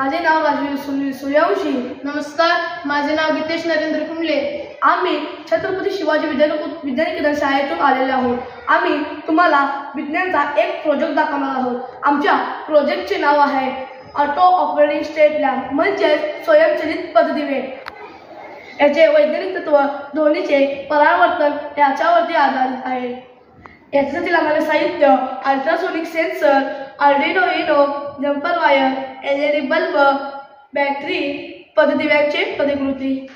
माझे नाव राजवीर सुनील सूर्यवंशी। नमस्कार, माझे नाव गीतेश नरेंद्र कुंबले। आम्ही छत्रपती शिवाजी विज्ञान केंद्र शाळेतून आलेले आहोत। आम्ही तुम्हाला विज्ञानचा एक प्रोजेक्ट दाखवणार आहोत। आमच्या प्रोजेक्टचे नाव आहे ऑटो ऑपरेटिंग स्टेट लॅम्प, म्हणजे स्वयंचलित पथदिवे। याचे वैज्ञानिक तत्व ध्वनीचे परावर्तन याच्यावरती आधारित आहे। याच्यासाठी लागणारे साहित्य ultrasonic sensor, Arduino Uno, jumper wire, LED bulb, battery, पथदिव्याची प्रतिकृती।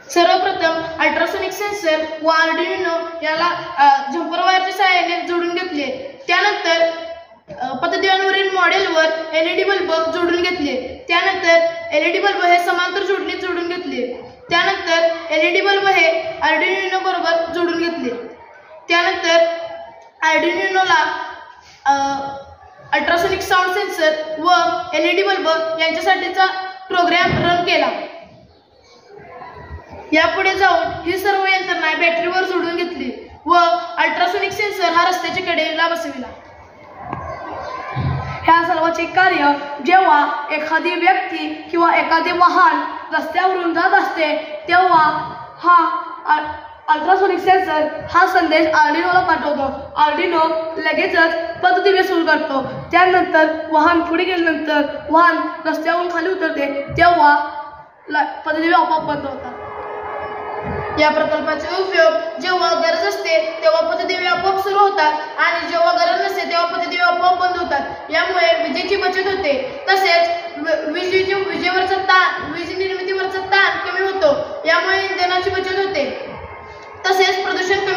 सर्वप्रथम अल्ट्रासोनिक सेन्सर व आर्डिनो याला जम्पर वायरच्या सहाय्याने जोडून घेतले। त्यानंतर पथदिव्यांवरील मॉडेलवर LED बल्ब जोडून घेतले। त्यानंतर LED बल्ब हे समांतर जोडणीत जोडून घेतले। त्यानंतर LED बल्ब हे आर्डिनो बरोबर जोडून घेतले। त्यानंतर आर्डिनोला अल्ट्रासोनिक साऊंड सेन्सर व LED बल्ब यांच्यासाठीचा प्रोग्राम रन केला। यापुढे जाऊन ही सर्व यंत्रणा बॅटरीवर जोडून घेतली व अल्ट्रासोनिक सेन्सर हा रस्त्याच्या कडेला बसविला। ह्या सर्वांचे कार्य जेव्हा एखादी व्यक्ती किंवा एखादे वाहन रस्त्यावरून जात असते तेव्हा हा अल्ट्रासोनिक सेन्सर हा संदेश आर्डिनोला पाठवतो। आर्डिनो लगेचच पथदिवे सुरू करतो। त्यानंतर वाहन पुढे गेल्यानंतर वाहन रस्त्यावरून खाली उतरते तेव्हा पथदिवे आपोआप बंद होतात। या प्रकल्पाचे उपयोग जेव्हा गरज असते तेव्हा पथदिवे आपोआप सुरू होतात आणि जेव्हा गरज नसते तेव्हा पथदिवे आपोआप बंद होतात। यामुळे विजेची बचत होते, तसेच विजेवरचा ताण, वीज निर्मितीवरचा ताण कमी होतो। यामुळे इंधनाची बचत होते, तसेच प्रदूषण कमी